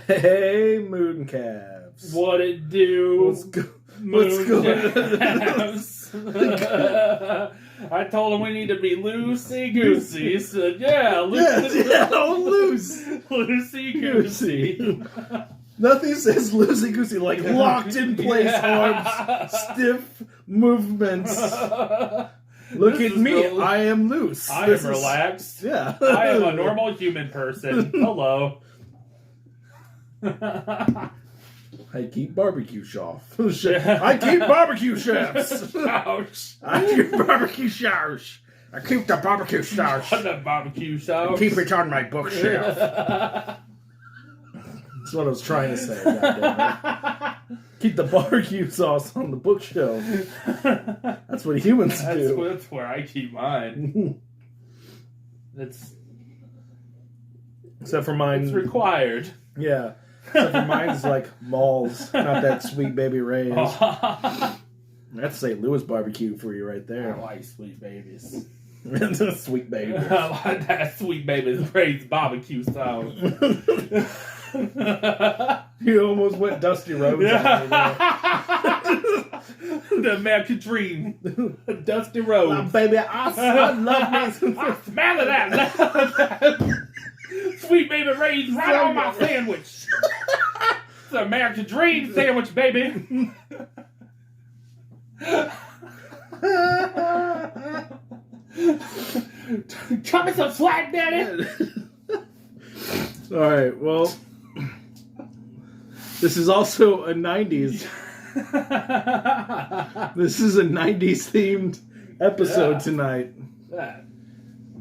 Hey, Mooncalves. What it do? Let's go. I told him we need to be loosey-goosey. He said, yeah, loosey-goosey. Nothing says loosey-goosey like locked in place arms, stiff movements. Look at me. I am loose. I am relaxed. Yeah. I am a normal human person. Hello. I keep barbecue shafts. I keep barbecue shafts. I keep barbecue shafts. I keep the barbecue shafts. The barbecue sauce. Keep it on my bookshelf. That's what I was trying to say. Keep the barbecue sauce on the bookshelf. That's what humans do. That's where I keep mine. Except for mine. It's required. Yeah. Except for mine's like Malls, not that Sweet Baby Ray's. That's St. Louis barbecue for you right there. I like Sweet Babies. Sweet Baby. I like that Sweet Baby's Ray's barbecue sauce. You almost went Dusty Rhodes on me there. The American Dream. Dusty Rhodes. Baby, I love me. I smell of that. Sweet Baby Ray's right on my sandwich. It's the American Dream sandwich, baby. Cut me some slack, daddy. Alright, well, this is also a 90s. This is a 90s themed episode tonight. That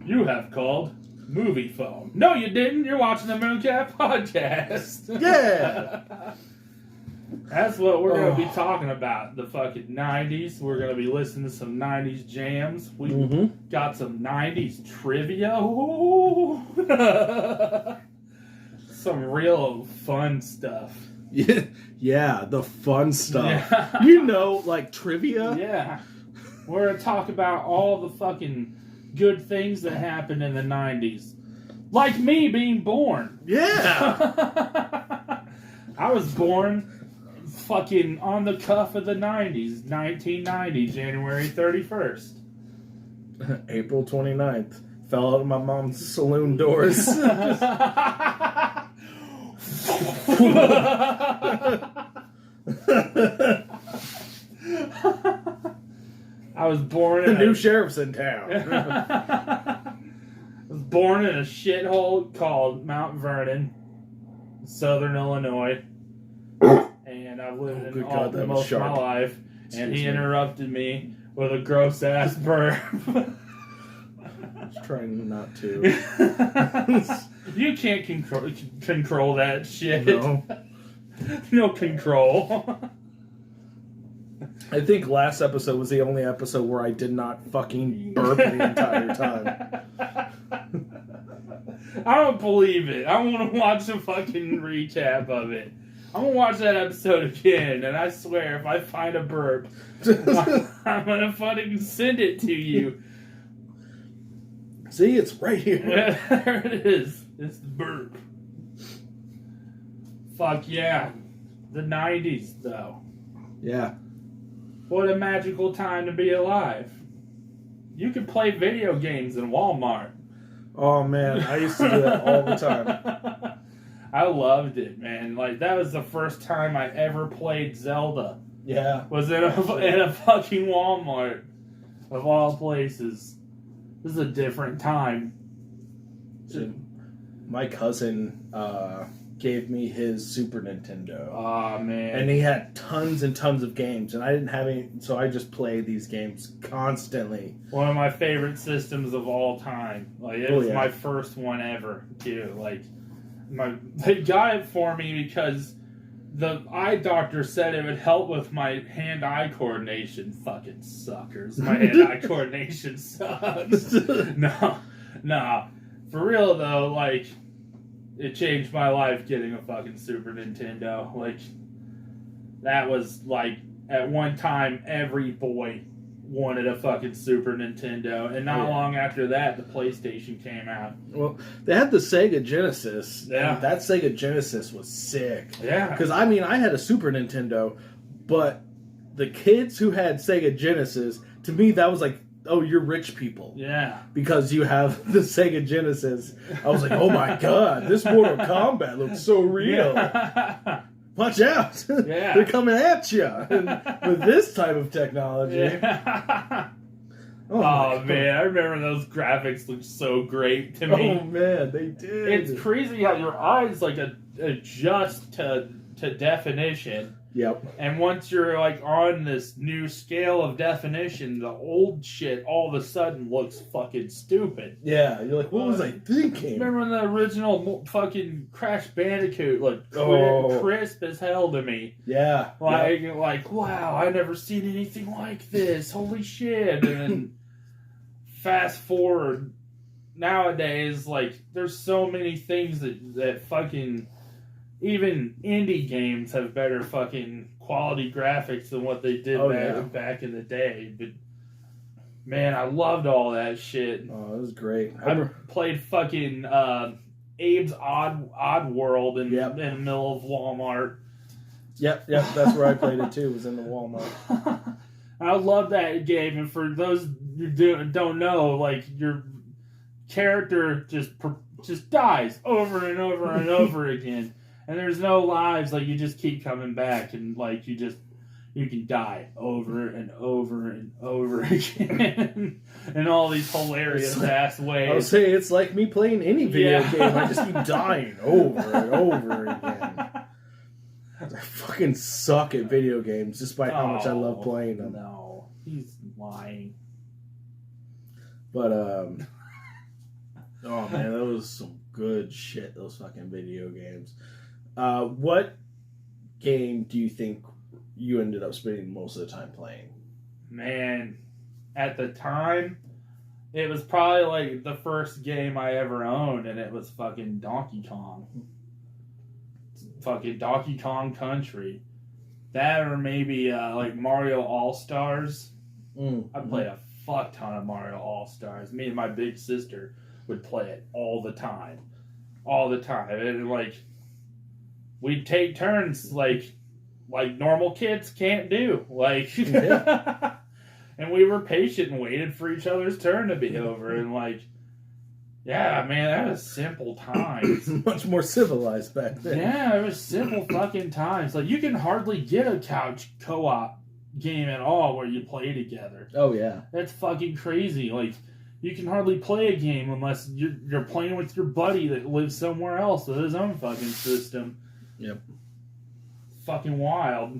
you have called Movie Phone. No, you didn't. You're watching the Mooncalf Podcast. Yeah. That's what we're going to be talking about. The fucking 90s. We're going to be listening to some 90s jams. We got some 90s trivia. Some real fun stuff. Yeah, the fun stuff. Yeah. You know, like trivia? Yeah. We're going to talk about all the fucking good things that happened in the 90s. Like me being born. Yeah. I was born fucking on the cuff of the 90s. 1990, January 31st. April 29th. Fell out of my mom's saloon doors. I was born in new sheriff's in town. I was born in a shithole called Mount Vernon, Southern Illinois, and I've lived in most of my life. And he interrupted me with a gross ass burp. I was trying not to. You can't control that shit. No. No control. I think last episode was the only episode where I did not fucking burp the entire time. I don't believe it. I want to watch a fucking recap of it. I'm going to watch that episode again, and I swear if I find a burp, I'm going to fucking send it to you. See, it's right here. There it is. It's the burp. Fuck yeah. The 90s, though. Yeah. What a magical time to be alive. You could play video games in Walmart. Oh, man. I used to do that all the time. I loved it, man. Like, that was the first time I ever played Zelda. Yeah. Was in a fucking Walmart. Of all places. This is a different time. My cousin gave me his Super Nintendo. Oh, man. And he had tons and tons of games, and I didn't have any, so I just played these games constantly. One of my favorite systems of all time. Like, it was my first one ever, too. Like, they got it for me because the eye doctor said it would help with my hand-eye coordination. Fucking suckers. My hand-eye coordination sucks. No. For real, though, like, it changed my life getting a fucking Super Nintendo. Like, that was, like, at one time, every boy wanted a fucking Super Nintendo, and not long after that, the PlayStation came out. Well, they had the Sega Genesis. Yeah. And that Sega Genesis was sick. Yeah. Because, I mean, I had a Super Nintendo, but the kids who had Sega Genesis, to me, that was like, oh, you're rich people. Yeah. Because you have the Sega Genesis. I was like, oh my god, this Mortal Kombat looks so real. Yeah. Watch out. Yeah. They're coming at you with this type of technology. Yeah. Oh man, I remember those graphics looked so great to me. Oh man, they did. It's crazy how your eyes like adjust to definition. Yep. And once you're like on this new scale of definition, the old shit all of a sudden looks fucking stupid. Yeah, you're like, what was I thinking? Remember when the original fucking Crash Bandicoot looked crisp as hell to me? Yeah. Like, wow, I've never seen anything like this. Holy shit. And then fast forward, nowadays, like, there's so many things that fucking... Even indie games have better fucking quality graphics than what they did back in the day. But, man, I loved all that shit. Oh, it was great. I played fucking Abe's Odd World in the middle of Walmart. Yep, that's where I played it too, was in the Walmart. I love that game, and for those who don't know, like, your character just dies over and over and over again. And there's no lives, like, you just keep coming back, and, like, you can die over and over and over again in all these hilarious ass ways. I would say it's like me playing any video game. I just keep dying over and over again. I fucking suck at video games, despite how much I love playing them. No, he's lying. But, oh man, that was some good shit, those fucking video games. What game do you think you ended up spending most of the time playing? Man, at the time, it was probably like the first game I ever owned, and it was fucking Donkey Kong. Fucking Donkey Kong Country. That or maybe like Mario All-Stars. I played a fuck ton of Mario All-Stars. Me and my big sister would play it all the time. All the time. And like... We'd take turns, like normal kids can't do. Like, and we were patient and waited for each other's turn to be over. And like, yeah, man, that was simple times. Much more civilized back then. Yeah, it was simple fucking times. Like, you can hardly get a couch co-op game at all where you play together. Oh yeah, that's fucking crazy. Like, you can hardly play a game unless you're playing with your buddy that lives somewhere else with his own fucking system. Yep. Fucking wild.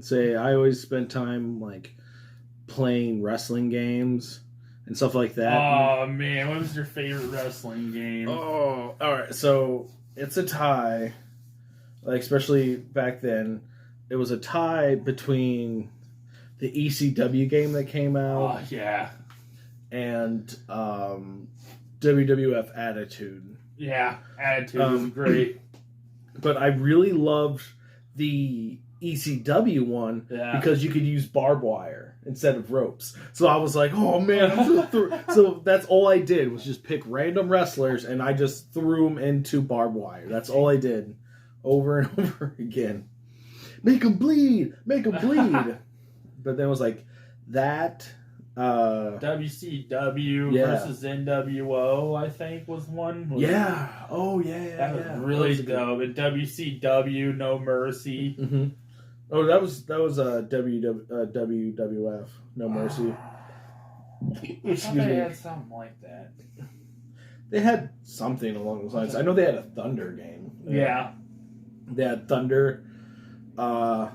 Say, I always spent time, like, playing wrestling games and stuff like that. Oh, man. What was your favorite wrestling game? Oh, alright. So, it's a tie. Like, especially back then. It was a tie between the ECW game that came out. Oh, yeah. And WWF Attitude. Yeah, Attitude was great. But I really loved the ECW one because you could use barbed wire instead of ropes. So I was like, oh man. So that's all I did was just pick random wrestlers and I just threw them into barbed wire. That's all I did over and over again. Make them bleed. Make them bleed. But then it was like that... WCW versus NWO, I think, was one. Oh, yeah. That was really dope. And WCW, No Mercy. Mm-hmm. Oh, that was WWF, No Mercy. Excuse me. They had something like that. They had something along those lines. I know they had a Thunder game. Yeah. They had Thunder. I'm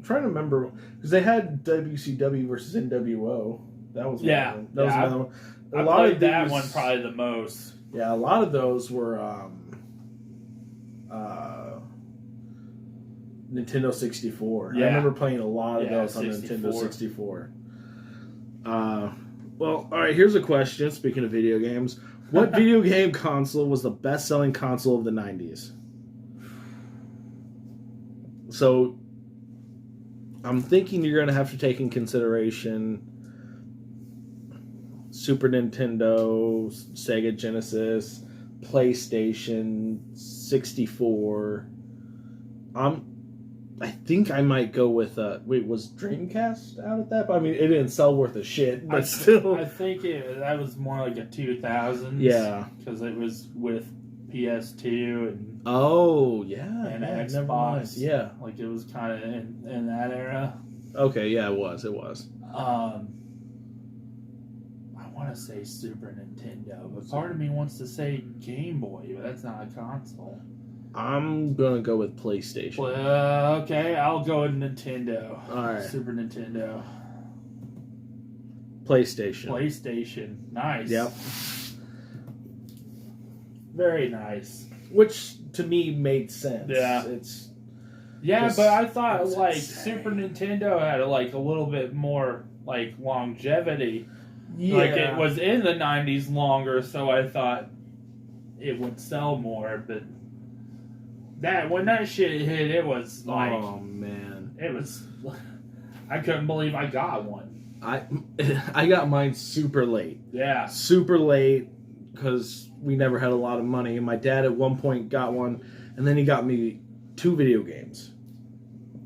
trying to remember because they had WCW versus NWO. That was one of them. That was another one. I played that one probably the most. Yeah, a lot of those were Nintendo 64. Yeah. I remember playing a lot of those 64. on Nintendo 64. Well, all right. Here's a question. Speaking of video games, what video game console was the best-selling console of the 90s? So. I'm thinking you're going to have to take in consideration Super Nintendo, Sega Genesis, PlayStation, 64. I think I might go with was Dreamcast out at that? I mean, it didn't sell worth a shit, but still. I think that was more like a 2000s. Yeah, because it was with PS2 and Xbox. Yeah, like it was kind of in that era. Okay, yeah, it was. I want to say Super Nintendo, but part of me wants to say Game Boy, but that's not a console. I'm gonna go with PlayStation. Okay, I'll go with Nintendo. All right, Super Nintendo. PlayStation. Nice. Yep. Very nice. Which to me made sense. Yeah, but I thought like Super Nintendo had like a little bit more like longevity. Yeah. Like it was in the 90s longer, so I thought it would sell more, but when that shit hit, it was like, oh man, it was. I couldn't believe I got one. I got mine super late. Yeah, super late because we never had a lot of money, and my dad at one point got one, and then he got me 2 video games.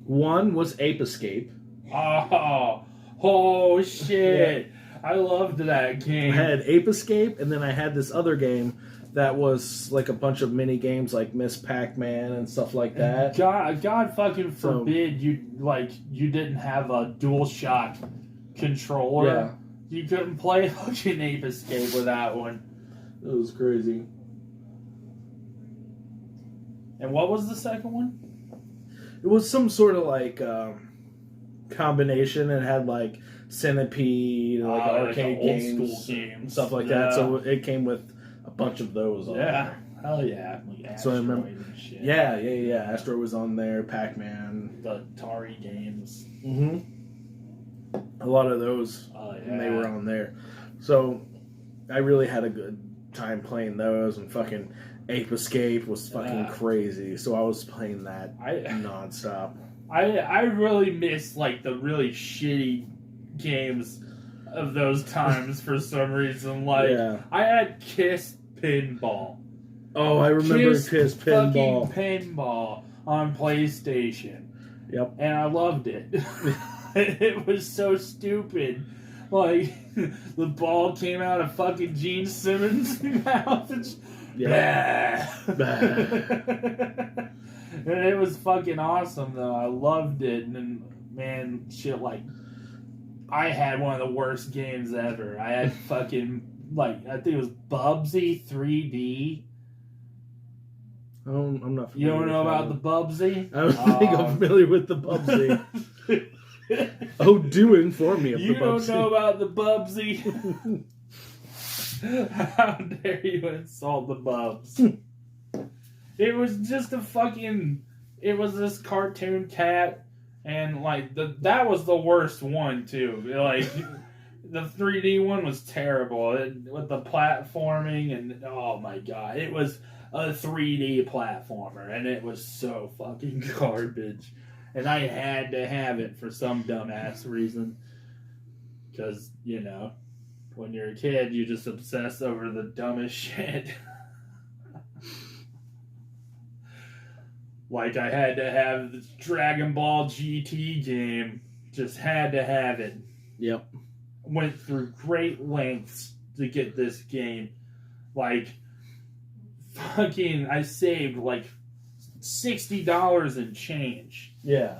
One was Ape Escape. Oh shit! Yeah. I loved that game. I had Ape Escape, and then I had this other game that was like a bunch of mini games like Miss Pac-Man and stuff like that. God fucking forbid you didn't have a DualShock controller. Yeah. You couldn't play fucking Ape Escape with that one. It was crazy. And what was the second one? It was some sort of like combination. It had like Centipede, like arcade like games, old school games, stuff like that. So it came with a bunch of those on there. Hell yeah. Like so I remember. And shit. Yeah. Astro was on there. Pac-Man. The Atari games. Mm-hmm. A lot of those. And they were on there. So I really had a good time playing those, and fucking Ape Escape was fucking crazy. So I was playing that nonstop. I really miss like the really shitty games of those times for some reason. Like I had Kiss Pinball. Oh, I remember Kiss Pinball. Fucking Pinball on PlayStation. Yep. And I loved it. It was so stupid. Like the ball came out of fucking Gene Simmons' mouth. And and it was fucking awesome though. I loved it. And then, man, shit, like I had one of the worst games ever. I had fucking like I think it was Bubsy 3D. I'm not familiar. You don't know about the Bubsy? I don't think I'm familiar with the Bubsy. Do inform me of the Bubsy. You don't know about the Bubsy? How dare you insult the Bubs? It was just it was this cartoon cat, and like that was the worst one too. Like the 3D one was terrible with the platforming, and oh my god, it was a 3D platformer, and it was so fucking garbage. And I had to have it for some dumbass reason. Because, you know, when you're a kid, you just obsess over the dumbest shit. Like, I had to have the Dragon Ball GT game. Just had to have it. Yep. Went through great lengths to get this game. Like, fucking, I saved, like, $60 and change. Yeah.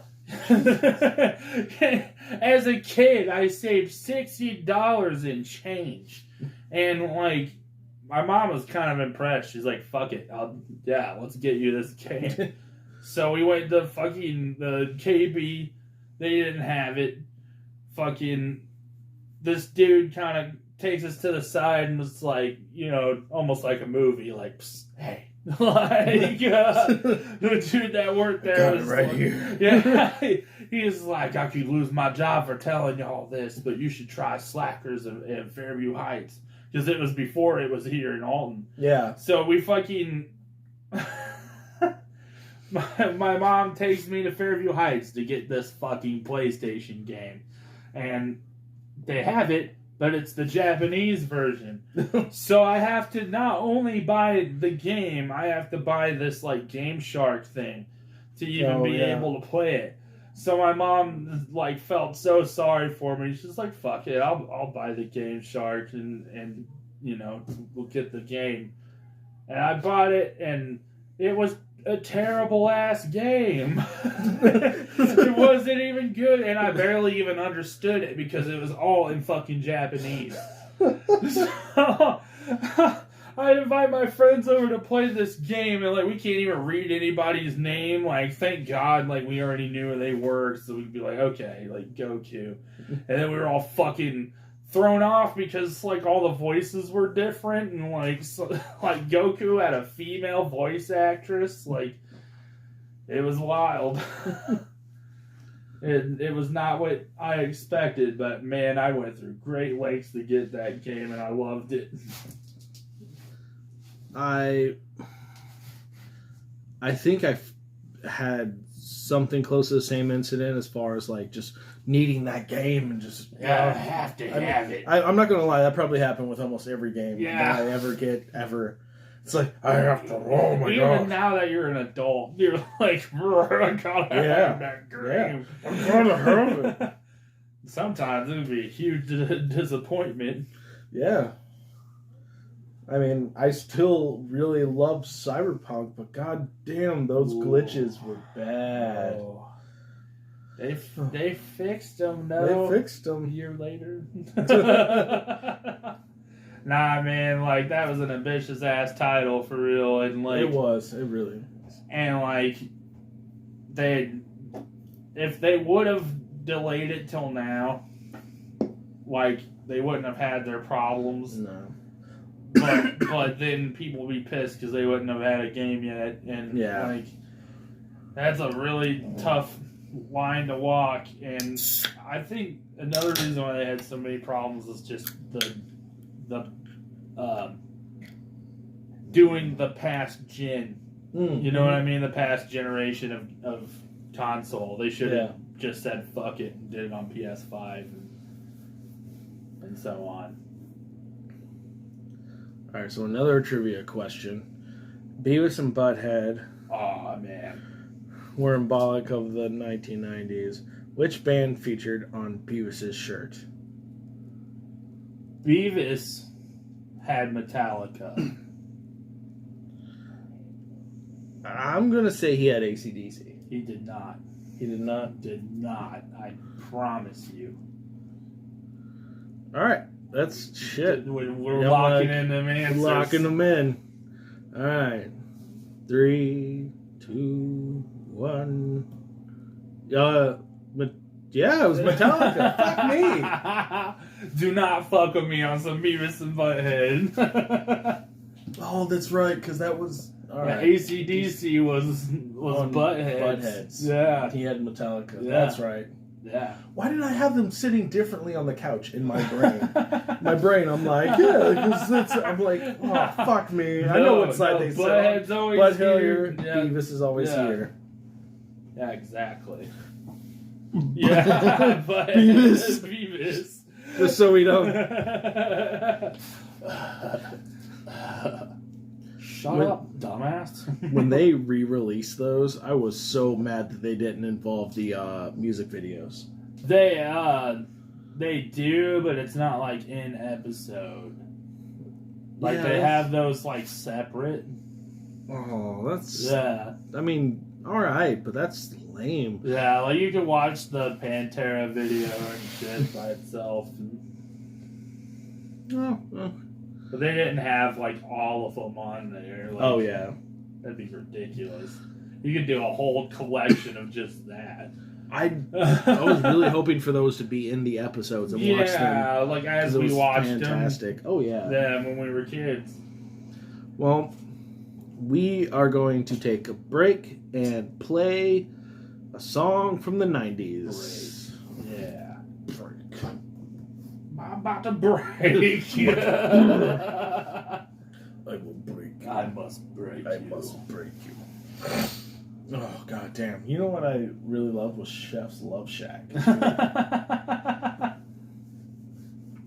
As a kid, I saved $60 in change. And, like, my mom was kind of impressed. She's like, fuck it. Let's get you this game. So we went to fucking the KB. They didn't have it. Fucking, this dude kind of takes us to the side and was like, you know, almost like a movie. Like, psst, hey. Like, the dude that worked there was right like, here. Yeah, he was like, I could lose my job for telling you all this, but you should try Slackers at Fairview Heights, because it was before it was here in Alton. Yeah. So we fucking my mom takes me to Fairview Heights to get this fucking PlayStation game. And they have it, but it's the Japanese version. So I have to not only buy the game, I have to buy this like Game Shark thing to even be able to play it. So my mom like felt so sorry for me. She's like, "Fuck it, I'll buy the Game Shark and you know, we'll get the game." And I bought it, and it was a terrible ass game. It wasn't even good, and I barely even understood it because it was all in fucking Japanese. So, I invite my friends over to play this game, and like we can't even read anybody's name. Like, thank God, like we already knew where they were, so we'd be like, okay, like Goku, and then we were all fucking thrown off because like all the voices were different, and like like Goku had a female voice actress. Like, it was wild. It was not what I expected, but man, I went through great lengths to get that game, and I loved it. I think I've had something close to the same incident as far as like just needing that game and just I have to have it. I'm not gonna lie, that probably happened with almost every game that I ever get ever. It's like I have to. Oh my god! Even now that you're an adult, you're like, I gotta have that game. Yeah. I'm gonna have it. Sometimes it would be a huge disappointment. Yeah. I mean, I still really love Cyberpunk, but god damn, those glitches were bad. Oh. They fixed them, though. They fixed them. A year later. Nah, man, like, that was an ambitious-ass title, for real, and, like... It was. It really was. And, like, if they would have delayed it till now, like, they wouldn't have had their problems. No. But then people would be pissed because they wouldn't have had a game yet. And, like, that's a really tough line to walk. And I think another reason why they had so many problems is just the doing the past gen. You know what I mean? The past generation of console. They should have just said fuck it and did it on PS5 and so on. Alright, so another trivia question. Beavis and Butthead were symbolic of the 1990s. Which band featured on Beavis' shirt? Beavis had Metallica. I'm going to say he had AC/DC. He did not. He did not? Did not. I promise you. Alright. That's shit. We're locking in them answers. Locking them in. Alright. 3, 2, 1. Yeah, it was Metallica. Fuck me. Do not fuck with me on some Beavis and Butthead. Oh, that's right, because that was... Right. AC/DC was Buttheads. Yeah. He had Metallica. Yeah. That's right. Yeah. Why did I have them sitting differently on the couch in my brain? I'm like, because I'm like, oh, fuck me. I know what side they sit on. Butthead's always here. Yeah. Beavis is always here. Yeah, exactly. Yeah, but Beavis. Just so we don't. Shut up, dumbass. When they re-released those, I was so mad that they didn't involve the music videos. They do, but it's not like in episode. Like they have those like separate. Oh, that's I mean, all right, but that's lame. Yeah, like you can watch the Pantera video and shit by itself. But they didn't have like all of them on there. Like, oh yeah, that'd be ridiculous. You could do a whole collection of just that. I was really hoping for those to be in the episodes and watch them. Yeah, like as we watched them. Fantastic. Oh yeah. Yeah, when we were kids. Well, we are going to take a break and play a song from the 90s. Great. Yeah. I'm about to break you. I will break you. I must break you. I must break you. Oh, god damn. You know what I really loved was Chef's Love Shack.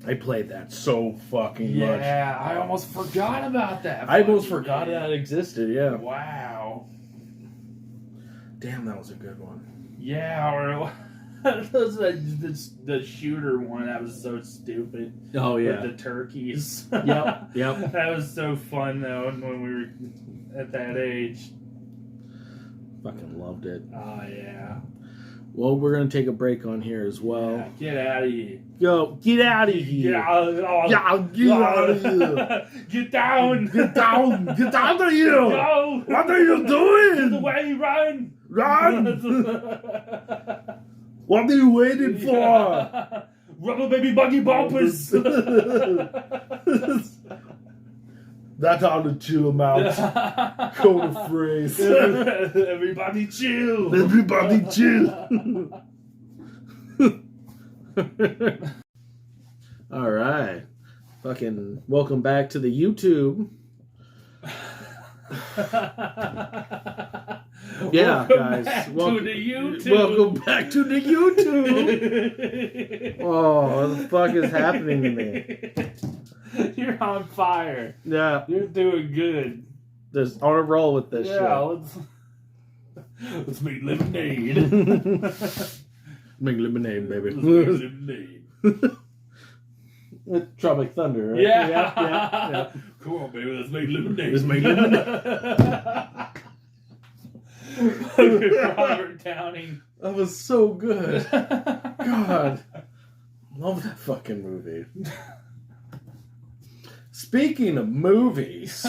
I played that so fucking much. Yeah, I almost forgot about that. I almost forgot that existed, yeah. Wow. Damn, that was a good one. Yeah, or the shooter one, that was so stupid. Oh, yeah. With the turkeys. Yep. That was so fun, though, when we were at that age. Fucking loved it. Oh, yeah. Well, we're going to take a break on here as well. Yeah, get out of here. Yo, get out of here. Get out of here. Get down. Get down. Get out of here. Go. What are you doing? Get away, run. Run. What are you waiting for? Rubber baby buggy bumpers. That's how to chill them out. Code of phrase. Everybody chill. Everybody chill. All right. Fucking welcome back to the YouTube. Yeah, guys. Welcome to the YouTube. Welcome back to the YouTube. Oh, what the fuck is happening to me? You're on fire. Yeah. You're doing good. Just on a roll with this shit. Let's make lemonade. Make lemonade, baby. Let's make lemonade. With Tropic Thunder, right? Yeah. Come on, baby. Let's make lemonade. Let's make lemonade. Robert Downey. That was so good. God. Love that fucking movie. Speaking of movies.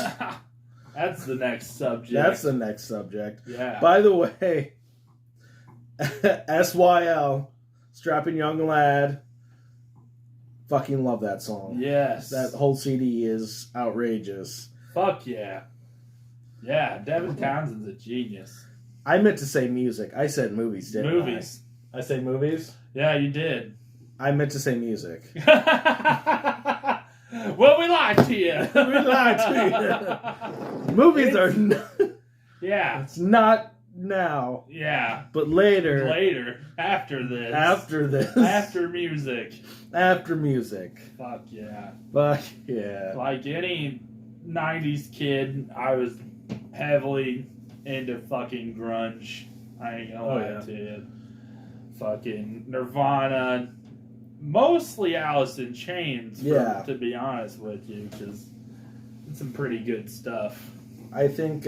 That's the next subject. That's the next subject. Yeah. By the way, SYL, Strapping Young Lad. Fucking love that song. Yes. That whole CD is outrageous. Fuck yeah. Yeah, Devin Townsend's a genius. I meant to say music. I said movies, didn't Movies. I said movies? Yeah, you did. I meant to say music. Well, we lied to you. We lied to you. Movies are not... Yeah. It's not now. Yeah. But later. Later. After this. After this. After music. After music. Fuck yeah. Fuck yeah. Like any 90s kid, I was heavily into fucking grunge. I ain't gonna lie to you. Fucking Nirvana. Mostly Alice in Chains, to be honest with you, because it's some pretty good stuff. I think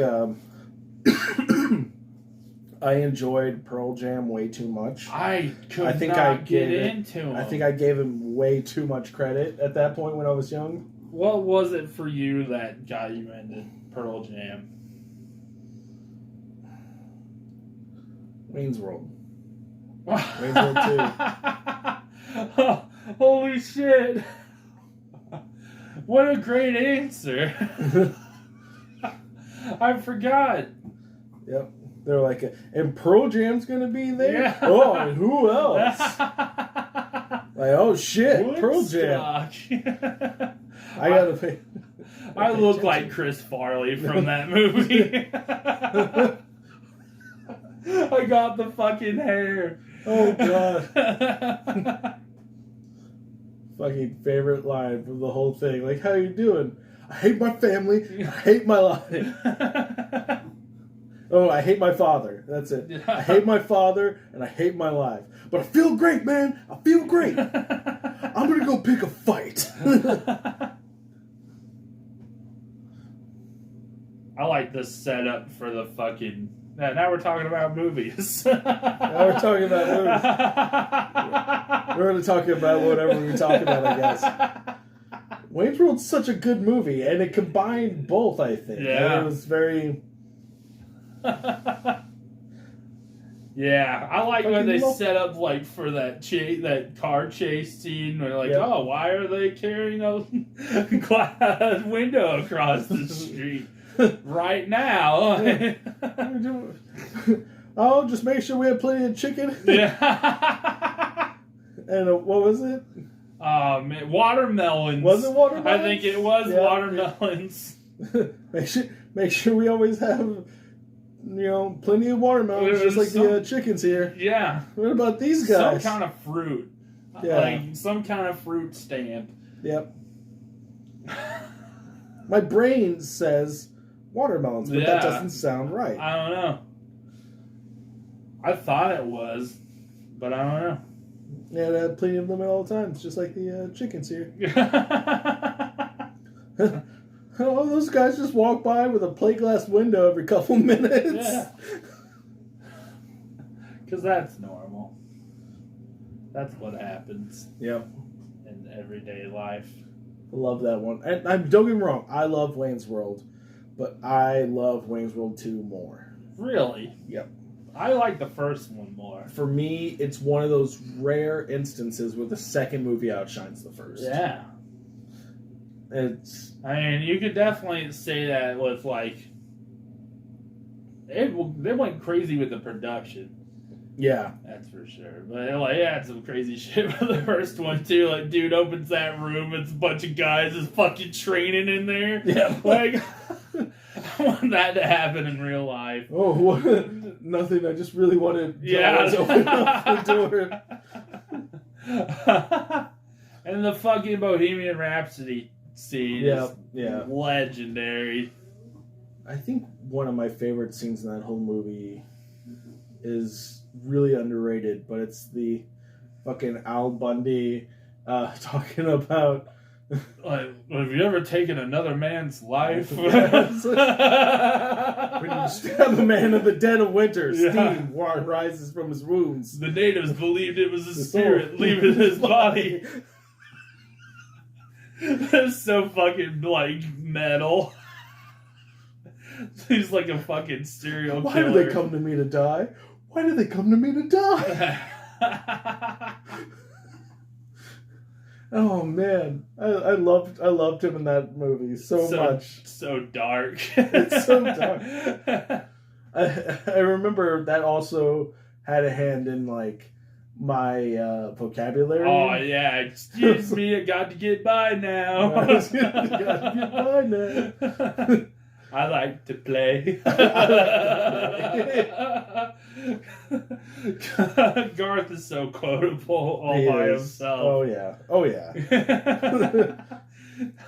I enjoyed Pearl Jam way too much. I get into him. I think I gave him way too much credit at that point when I was young. What was it for you that got you into Pearl Jam? Wayne's World. Wayne's World 2. Oh, holy shit. What a great answer. I forgot. Yep. They're like, and Pearl Jam's gonna be there? Yeah. Oh, and who else? Like, oh shit, Woodstock. Pearl Jam. I gotta pay. I look like Chris Farley from that movie. I got the fucking hair. Oh god. Fucking favorite line from the whole thing. Like, how you doing? I hate my family. I hate my life. Oh, I hate my father. That's it. I hate my father and I hate my life. But I feel great, man. I feel great. I'm gonna go pick a fight. I like the setup for the fucking... Now we're talking about movies. Now we're talking about movies. We're going to talk about whatever we talk about, I guess. Wayne's World's such a good movie, and it combined both, I think. Yeah. And it was very... Yeah, I like when they set up like for that car chase scene. Where like, oh, why are they carrying a glass window across the street right now? Oh, just make sure we have plenty of chicken. Yeah. And what was it? Watermelons. Was it watermelons? I think it was watermelons. Make sure we always have plenty of watermelons, just like the chickens here. Yeah. What about these guys? Some kind of fruit. Yeah. Like some kind of fruit stamp. Yep. My brain says watermelons, but that doesn't sound right. I don't know. I thought it was, but I don't know. Yeah, they have plenty of them at all times, just like the chickens here. Oh, those guys just walk by with a plate glass window every couple minutes. Yeah. Because that's normal. That's what happens. Yep. In everyday life. I love that one. And don't get me wrong, I love Wayne's World, but I love Wayne's World 2 more. Really? Yep. I like the first one more. For me, it's one of those rare instances where the second movie outshines the first. Yeah. I mean, you could definitely say that with, like... They went crazy with the production. Yeah. That's for sure. But, like, it had some crazy shit for the first one, too. Like, dude opens that room, it's a bunch of guys just fucking training in there. Yeah. Like, I want that to happen in real life. Oh, what? Nothing. I just really wanted to open up the door. And the fucking Bohemian Rhapsody scene is legendary. I think one of my favorite scenes in that whole movie is really underrated, but it's the fucking Al Bundy talking about... Like, have you ever taken another man's life? When you stab a man in the dead of winter, steam rises from his wounds. The natives believed it was a spirit leaving his body. That's so fucking, like, metal. He's like a fucking serial killer. Why do they come to me to die? Why do they come to me to die? Oh man, I loved him in that movie so much. So dark. It's so dark. I remember that also had a hand in like my vocabulary. Oh yeah, excuse me, I got to get by now. Got to get by now. I like to play. Garth is so quotable all by himself. Oh yeah.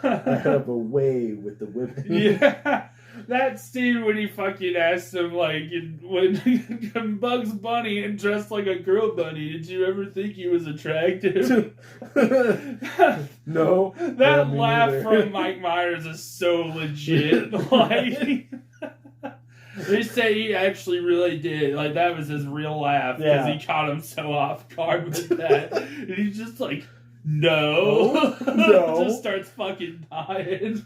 I have a way with the women. Yeah. That scene when he fucking asked him, like, when Bugs Bunny and dressed like a girl bunny, did you ever think he was attractive? No. That laugh from Mike Myers is so legit. Like, they say he actually really did. Like, that was his real laugh because he caught him so off guard with that. And he's just like, no. Just starts fucking dying.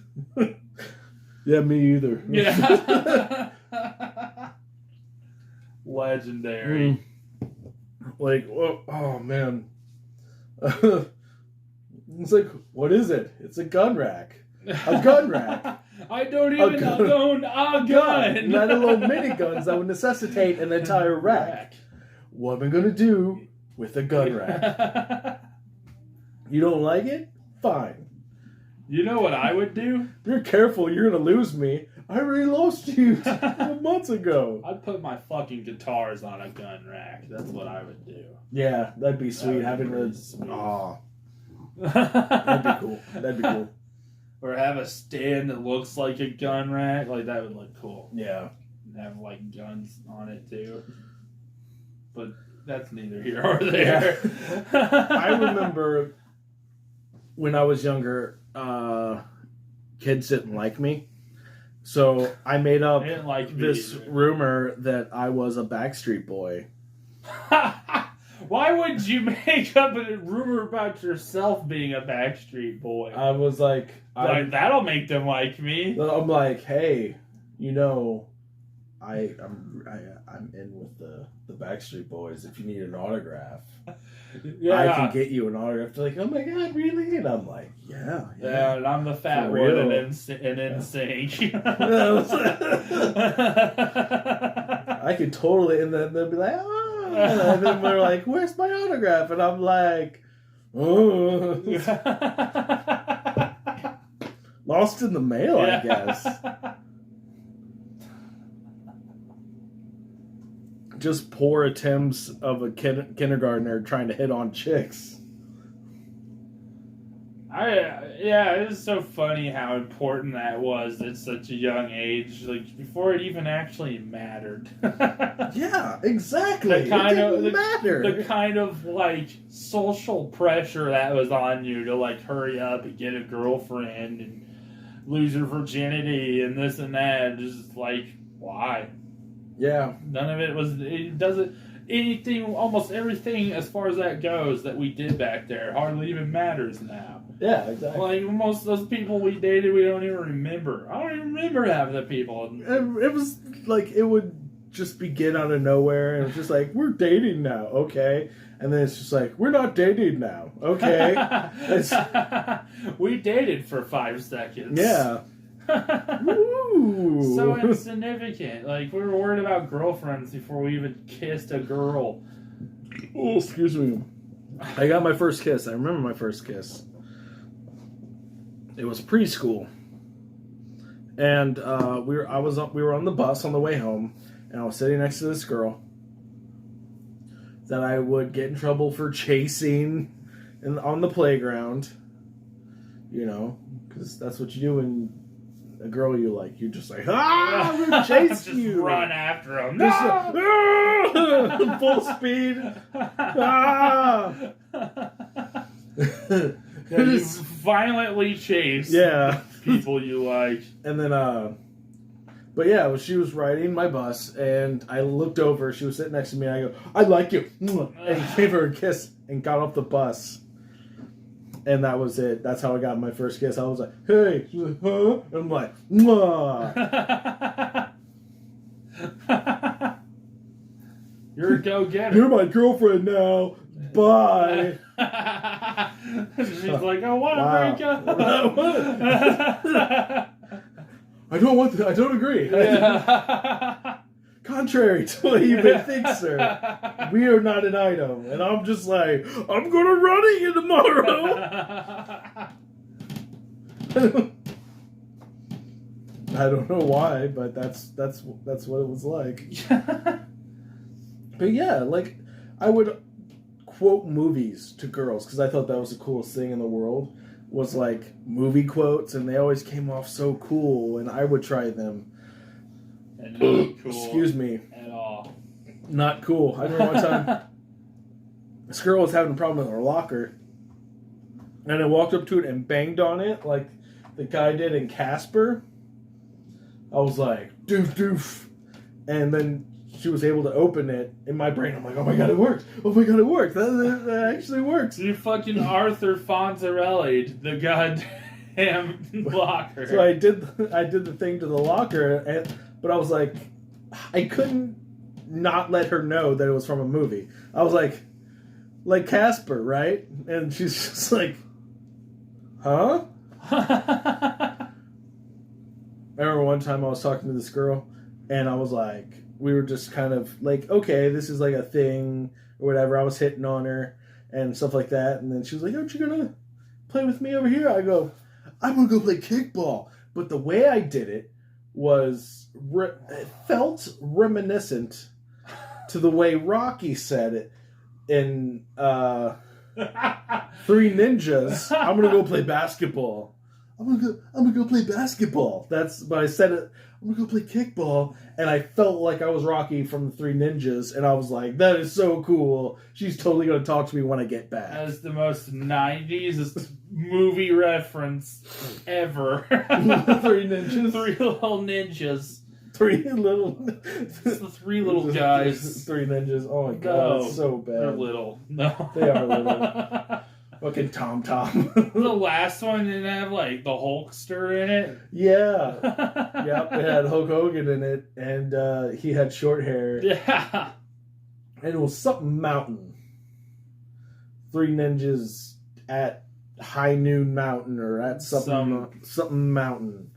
Yeah, me either. Yeah. Legendary. Like, oh man. It's like, what is it? It's a gun rack. A gun rack. I don't even own a gun. Let alone miniguns that would necessitate an entire rack. What am I going to do with a gun rack? You don't like it? Fine. You know what I would do? If you're careful, you're going to lose me. I already lost you months ago. I'd put my fucking guitars on a gun rack. That's what I would do. Yeah, that'd be sweet. Having a... Oh. That'd be cool. Or have a stand that looks like a gun rack. Like, that would look cool. Yeah. And have, like, guns on it, too. But that's neither here or there. Yeah. I remember when I was younger, kids didn't like me. So I made up this rumor that I was a Backstreet Boy. Why would you make up a rumor about yourself being a Backstreet Boy? I was like... that'll make them like me. I'm like, hey, you know, I'm in with the Backstreet Boys. If you need an autograph, I can get you an autograph. They're like, oh my god, really? And I'm like, yeah. And I'm the fat one in NSYNC. I could totally, and then they'll be like, oh. And then we're like, where's my autograph? And I'm like, oh. Lost in the mail, I guess. just poor attempts of a kindergartner trying to hit on chicks. It's so funny how important that was at such a young age, like before it even actually mattered. Yeah, exactly. It didn't matter. The kind of like social pressure that was on you to like hurry up and get a girlfriend and lose your virginity and this and that. Just like, why? Yeah. None of it was. It doesn't. Anything, almost everything as far as that goes that we did back there hardly even matters now. Yeah, exactly. Like, most of those people we dated, we don't even remember. I don't even remember half of the people. It was like, it would just begin out of nowhere, and it was just like, we're dating now, okay? And then it's just like, we're not dating now, okay? We dated for 5 seconds. Yeah. Ooh. So insignificant. Like, we were worried about girlfriends before we even kissed a girl. Oh, excuse me. I got my first kiss. I remember my first kiss. It was preschool, and we were on the bus on the way home, and I was sitting next to this girl that I would get in trouble for chasing on the playground. You know, because that's what you do when a girl you like. You're just like, I'm gonna chase just you. Run after him. No! Full speed. You violently chase people you like. And then, but yeah, she was riding my bus, and I looked over. She was sitting next to me, and I go, I like you. And gave her a kiss and got off the bus. And that was it. That's how I got my first kiss. I was like, hey. She's like, huh? And I'm like, mwah. You're a go-getter. You're my girlfriend now. Bye. She's like, oh, what a break up. I don't want that. I don't agree. Yeah. Contrary to what you may think, sir, we are not an item. And I'm just like, I'm going to run at you tomorrow. I don't know why, but that's what it was like. But yeah, like, I would quote movies to girls because I thought that was the coolest thing in the world, was like movie quotes, and they always came off so cool, and I would try them. And not cool. Excuse me. At all. Not cool. I remember one time this girl was having a problem with her locker, and I walked up to it and banged on it like the guy did in Casper. I was like, doof doof, and then she was able to open it. In my brain, I'm like, oh my god, it worked! Oh my god, it worked! That actually works. You fucking Arthur Fonzarelli, the goddamn locker. So I did the thing to the locker, but I was like, I couldn't not let her know that it was from a movie. I was like Casper, right? And she's just like, huh? I remember one time I was talking to this girl, and I was like, we were just kind of like, okay, this is like a thing or whatever. I was hitting on her and stuff like that. And then she was like, aren't you going to play with me over here? I go, I'm going to go play kickball. But the way I did it was, it felt reminiscent to the way Rocky said it in Three Ninjas. I'm going to go play basketball. I'm gonna go play basketball. But I said it, I'm gonna go play kickball, and I felt like I was Rocky from the Three Ninjas, and I was like, that is so cool. She's totally gonna talk to me when I get back. That is the most 90s movie reference ever. Three Ninjas? Three little ninjas. It's the three little guys. Three Ninjas. Oh my god, it's so bad. They're little. No. They are little. Fucking Tom Tom. The last one didn't have like the Hulkster in it. Yeah. Yep, it had Hulk Hogan in it, and he had short hair. Yeah. And it was something mountain. Three Ninjas at High Noon Mountain, or at something mountain.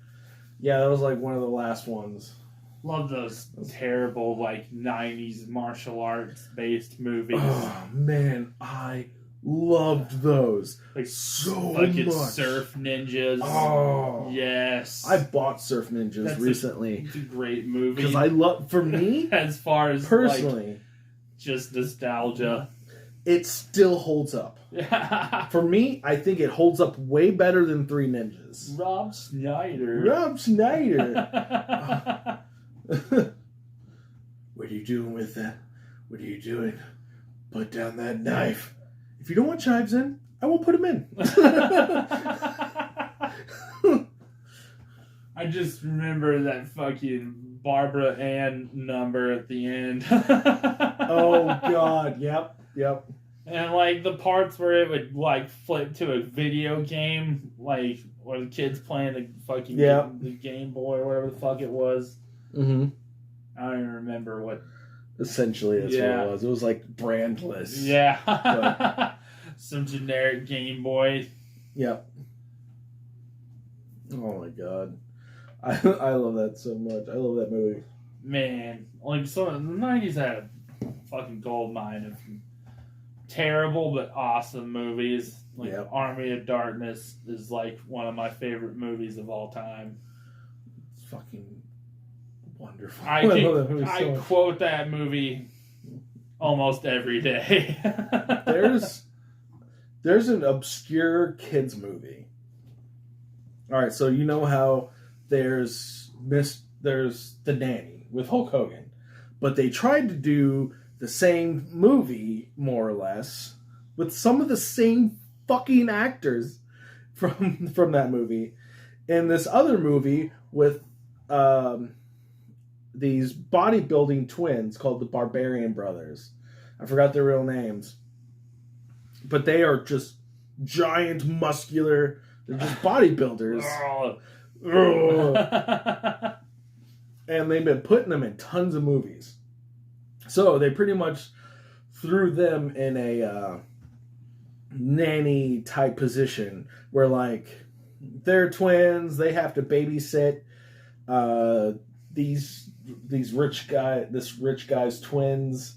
Yeah, that was like one of the last ones. Love those terrible like 90s martial arts based movies. Oh man, I Loved those. Like so fucking much. Surf Ninjas. Oh. Yes. I bought Surf Ninjas recently. It's a great movie. Because I love, for me, as far as personally, like, just nostalgia. It still holds up. For me, I think it holds up way better than Three Ninjas. Rob Schneider. What are you doing with that? What are you doing? Put down that knife. If you don't want chives in, I won't put them in. I just remember that fucking Barbara Ann number at the end. Oh, God. Yep. And, like, the parts where it would, like, flip to a video game, like, where the kid's playing the fucking the Game Boy or whatever the fuck it was. Mm-hmm. I don't even remember what. Essentially, that's what it was. It was, like, brandless. Yeah. But... Some generic Game Boy. Yep. Oh, my God. I love that so much. I love that movie. Man. Like, so the 90s had a fucking gold mine of terrible but awesome movies. Like Army of Darkness is like one of my favorite movies of all time. It's fucking wonderful. I quote that movie almost every day. There's an obscure kids movie. All right, so you know how there's The Nanny with Hulk Hogan, but they tried to do the same movie, more or less, with some of the same fucking actors from that movie, in this other movie with these bodybuilding twins called the Barbarian Brothers. I forgot their real names, but they are just giant, muscular. They're just bodybuilders. And they've been putting them in tons of movies. So they pretty much threw them in a nanny type position where, like, they're twins. They have to babysit this rich guy's twins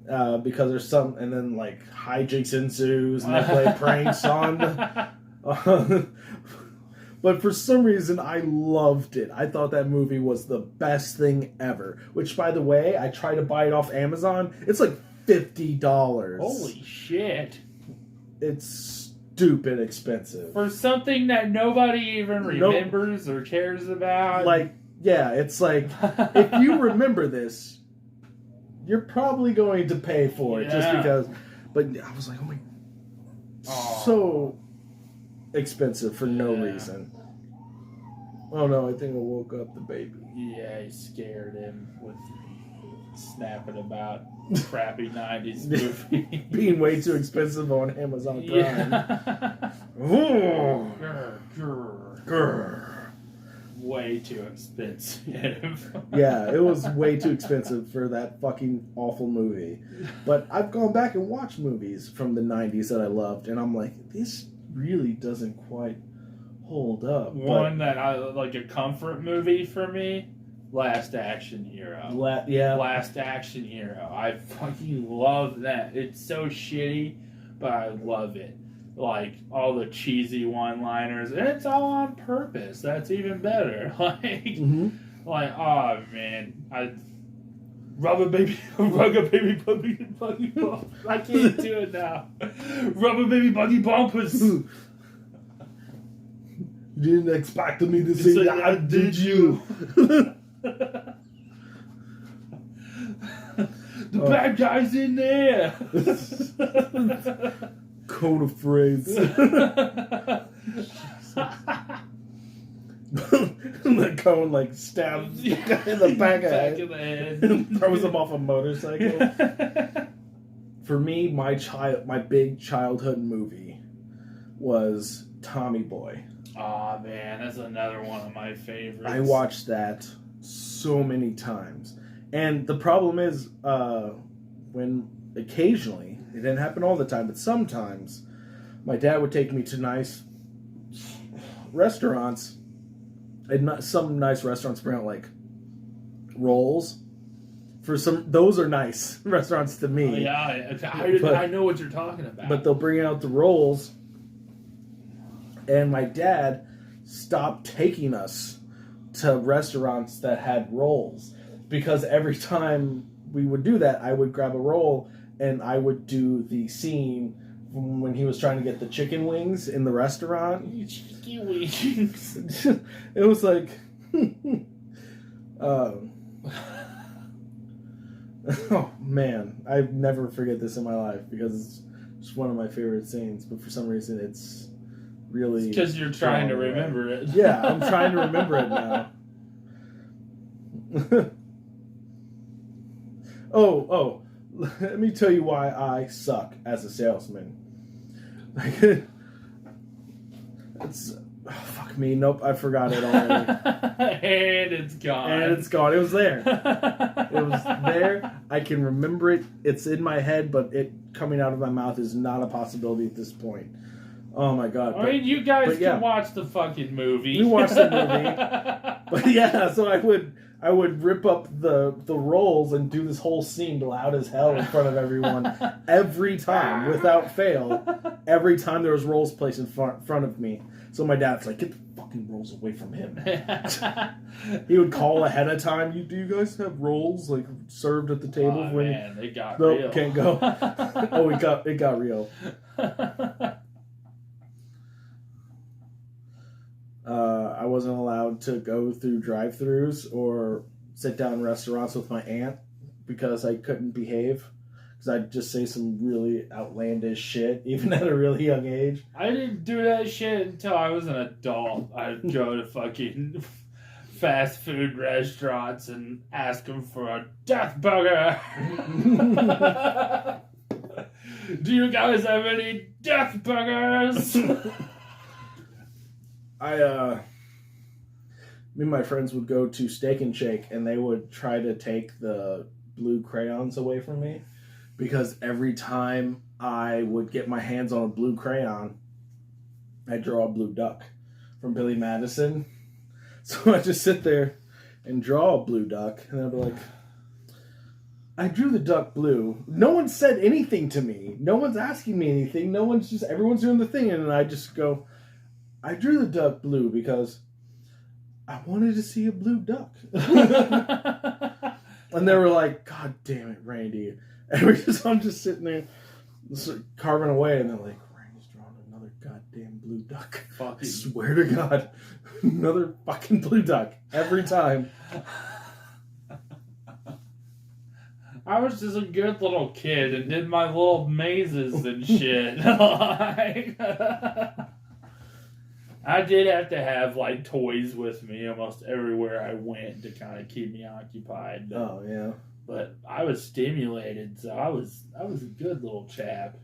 because there's some, and then like hijinks ensues and they play pranks on. But for some reason, I loved it. I thought that movie was the best thing ever. Which, by the way, I tried to buy it off Amazon. It's like $50. Holy shit. It's stupid expensive. For something that nobody even remembers or cares about. Like, yeah, it's like, if you remember this, you're probably going to pay for it just because. But I was like, oh my. So expensive for no reason. Oh no, I think I woke up the baby. Yeah, he scared him with snapping about crappy 90s movie. Being way too expensive on Amazon Prime. Yeah. Way too expensive. Yeah, it was way too expensive for that fucking awful movie. But I've gone back and watched movies from the 90s that I loved, and I'm like, this really doesn't quite hold up. One that I like, a comfort movie for me, Last Action Hero. Last Action Hero. I fucking love that. It's so shitty, but I love it. Like, all the cheesy one-liners, and it's all on purpose. That's even better. Like, oh man, Rubber baby, buggy bump. I can't do it now. Rubber baby, buggy bumpers. You didn't expect me to say that, did you? The bad guy's in there. Cone of phrase. The cone like stabs the guy in the back of the head and throws him off a motorcycle. For me, my big childhood movie was Tommy Boy. Oh man, that's another one of my favorites. I watched that so many times, and the problem is when occasionally, it didn't happen all the time, but sometimes my dad would take me to nice restaurants. And some nice restaurants bring out like rolls those are nice restaurants to me. Oh, yeah, I know what you're talking about. But they'll bring out the rolls, and my dad stopped taking us to restaurants that had rolls because every time we would do that, I would grab a roll and I would do the scene when he was trying to get the chicken wings in the restaurant. Chicken wings. It was like, oh man, I never forget this in my life because it's just one of my favorite scenes. But for some reason, it's really because you're trying to remember it. Yeah, I'm trying to remember it now. Oh, let me tell you why I suck as a salesman. Like, it's fuck me. Nope, I forgot it already. And it's gone. It was there. It was there. I can remember it. It's in my head, but it coming out of my mouth is not a possibility at this point. Oh my god! I mean, you guys can watch the fucking movie. We watched the movie, but yeah. So I would rip up the rolls and do this whole scene loud as hell in front of everyone every time, without fail. Every time there was rolls placed in front of me. So my dad's like, "Get the fucking rolls away from him." He would call ahead of time. Do you guys have rolls like served at the table? Oh, man, they got real. Nope, can't go. Oh, it got real. I wasn't allowed to go through drive-thrus or sit down in restaurants with my aunt because I couldn't behave. Because I'd just say some really outlandish shit, even at a really young age. I didn't do that shit until I was an adult. I'd go to fucking fast food restaurants and ask them for a death burger. Do you guys have any death burgers? Me and my friends would go to Steak and Shake, and they would try to take the blue crayons away from me, because every time I would get my hands on a blue crayon, I'd draw a blue duck from Billy Madison. So I'd just sit there and draw a blue duck, and I'd be like, I drew the duck blue. No one said anything to me. No one's asking me anything. Everyone's doing the thing, and then I just go, I drew the duck blue because I wanted to see a blue duck. And they were like, God damn it, Randy. And I'm just sitting there carving away, and they're like, Randy's drawing another goddamn blue duck. I swear to God, another fucking blue duck. Every time. I was just a good little kid and did my little mazes and shit. I did have to have like toys with me almost everywhere I went to kind of keep me occupied. Oh yeah. But I was stimulated, so I was a good little chap.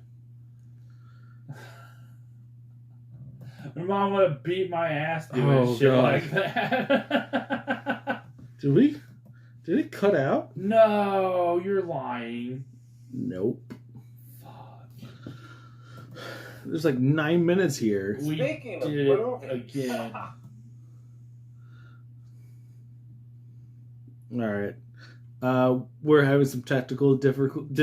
My mom would have beat my ass doing shit like that. Did it cut out? No, you're lying. Nope. There's like 9 minutes here. We did it again. All right. We're having some tactical difficulties.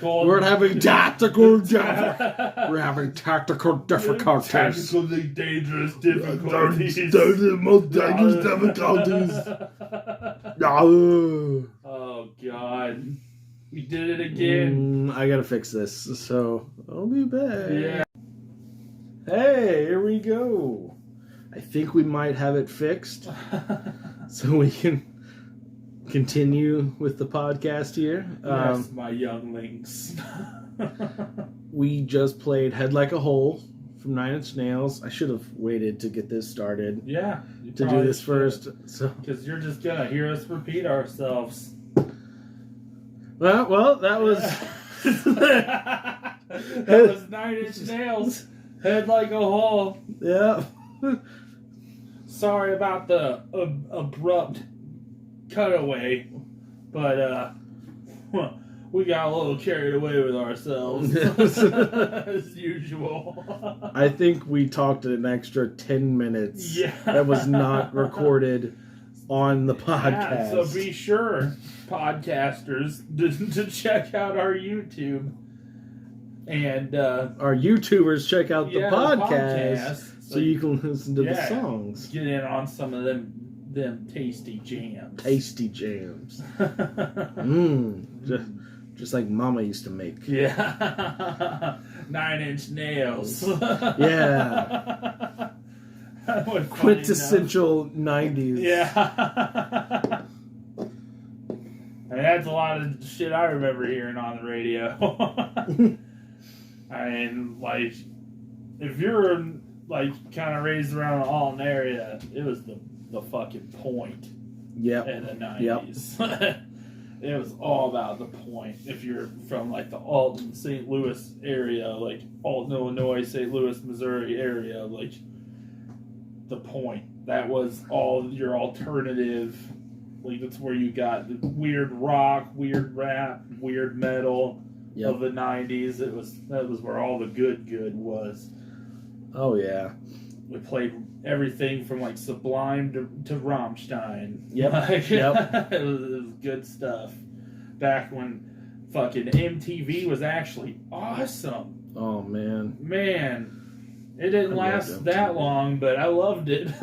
We're having tactical We're having tactical difficulties. Tactically dangerous difficulties. Those are the most dangerous difficulties. Oh, God. We did it again. I gotta fix this, so I'll be back. Yeah. Hey, here we go. I think we might have it fixed, so we can continue with the podcast here. Yes, my younglings. We just played Head Like a Hole from 9 Inch Nails. I should have waited to get this started. Yeah. To do this first. Because you're just going to hear us repeat ourselves. Well, that was... that was 9 Inch Nails. Head Like a Hole. Yeah. Sorry about the abrupt cutaway, but we got a little carried away with ourselves as usual. I think we talked an extra 10 minutes. Yeah. That was not recorded on the podcast. Yeah, so be sure, podcasters, to check out our YouTube. And our YouTubers check out the podcast so you can listen to the songs. Get in on some of them tasty jams. Tasty jams. Just like Mama used to make. Yeah. 9 Inch Nails. Yeah. Quintessential 90s. Yeah. I mean, that's a lot of shit I remember hearing on the radio. I mean, like, if you're, like, kind of raised around the Alton area, it was the fucking point. Yep. In the 90s. Yep. It was all about the point. If you're from, like, the Alton, St. Louis area, like, Alton, Illinois, St. Louis, Missouri area, like, the point. That was all your alternative. Like, that's where you got the weird rock, weird rap, weird metal. Yep. Of the 90s. That was where all the good was. Oh yeah. We played everything from like Sublime to Rammstein. Yep. Like, yep. It was good stuff. Back when fucking MTV was actually awesome. Oh man. Man. It didn't last that long, but I loved it.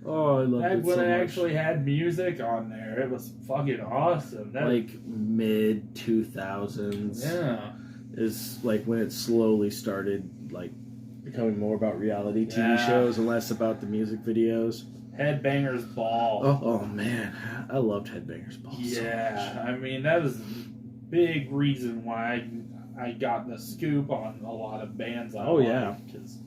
Oh, I loved it when so it much. actually had music on there, it was fucking awesome. Like mid 2000s. Yeah. Is like when it slowly started like becoming more about reality TV shows and less about the music videos. Headbangers Ball. Oh man, I loved Headbangers Ball. Yeah, so much. I mean that was a big reason why I got the scoop on a lot of bands. Because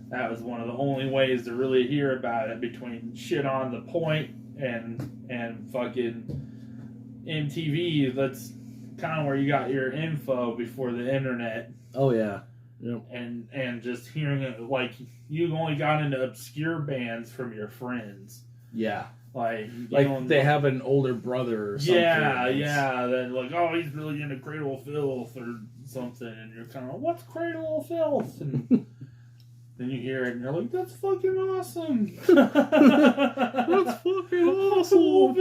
that was one of the only ways to really hear about it, between shit on the point and fucking MTV. That's kind of where you got your info before the internet. Oh yeah. Yep. And just hearing it, like, you only got into obscure bands from your friends. Yeah. Like they have an older brother or something. Yeah. Then like, oh, he's really into Cradle of Filth or something, and you're kind of like, what's Cradle of Filth? And then you hear it, and you're like, that's fucking awesome. That's fucking awesome.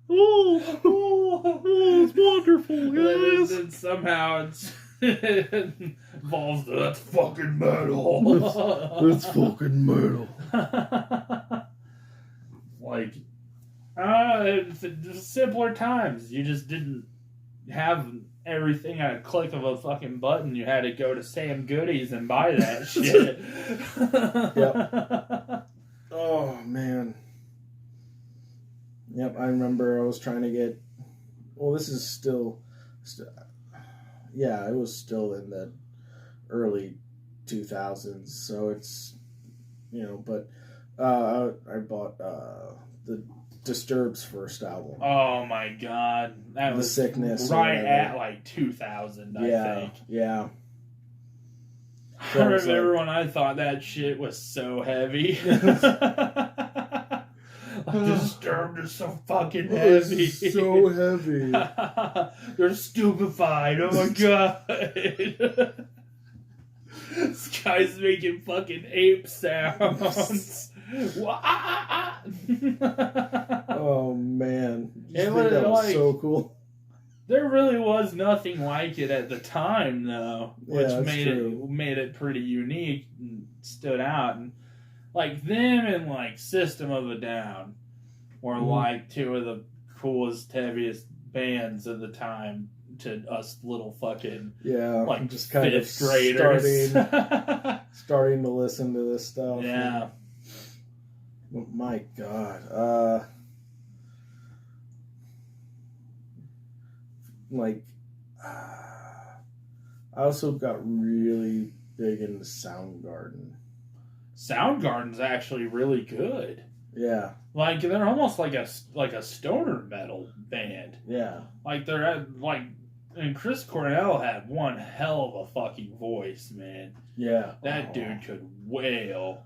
It's wonderful, guys. And somehow it involves that's fucking metal. That's fucking metal. Like, it's simpler times. You just didn't have everything at a click of a fucking button. You had to go to Sam Goodies and buy that shit. Yep. Oh, man. Yep, I remember I was trying to get... Well, this is still yeah, it was still in the early 2000s, so it's, but I bought the Disturbed's first album. Oh my god. That was Sickness right at like 2000, I think. Yeah. So I remember when I thought that shit was so heavy. Disturbed is so fucking heavy. So heavy. You're stupefied. Oh my god. This guy's making fucking ape sounds. Oh man. That was so cool. There really was nothing like it at the time, though, which true. made it pretty unique and stood out. And like them and like System of a Down were like two of the coolest, heaviest bands of the time to us little fucking like just kind of graders. starting to listen to this stuff. Yeah. And, my God. I also got really big into Soundgarden. Soundgarden's actually really good. Yeah. Like they're almost like a stoner metal band. Yeah. Like they're at, like, and Chris Cornell had one hell of a fucking voice, man. Yeah. That dude could wail.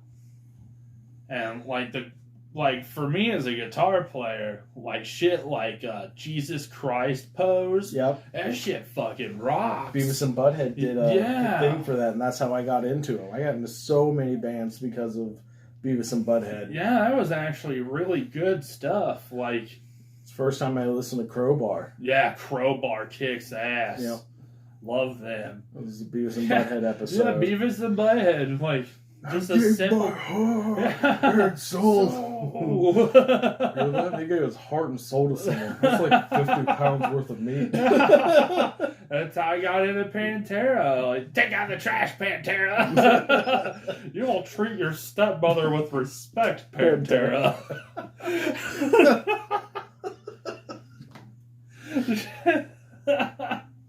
And like for me as a guitar player, like shit like Jesus Christ Pose. Yep. That shit fucking rocks. Beavis and Butthead did a thing for that, and that's how I got into them. I got into so many bands because of Beavis and Butthead. Yeah, that was actually really good stuff. Like, it's the first time I listened to Crowbar. Yeah, Crowbar kicks ass. Yep. Love them. It was a Beavis and Butthead episode. Yeah, Beavis and Butthead. Like, just a simple... heart, soul. He gave his heart and soul to someone. That's like 50 pounds worth of meat. That's how I got into Pantera. Like, take out the trash, Pantera. You don't treat your stepmother with respect, Pantera.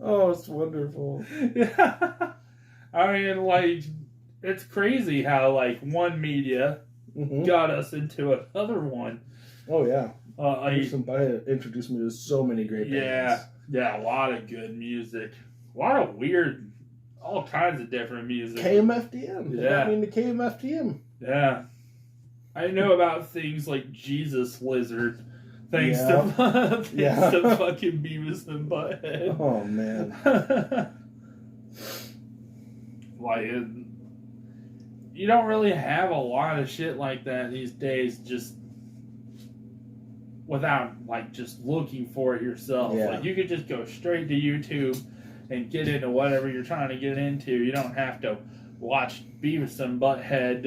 Oh, it's wonderful. Yeah. I mean, like, it's crazy how, like, one media got us into another one. Oh, yeah. Beavis and Butthead introduced me to so many great bands. Yeah, a lot of good music. A lot of weird, all kinds of different music. KMFDM. Yeah. I mean, the KMFDM. Yeah. I know about things like Jesus Lizard. Thanks to fucking Beavis and Butthead. Oh, man. Like, you don't really have a lot of shit like that these days, just without, like, just looking for it yourself. Yeah. Like, you could just go straight to YouTube and get into whatever you're trying to get into. You don't have to watch Beavis and Butthead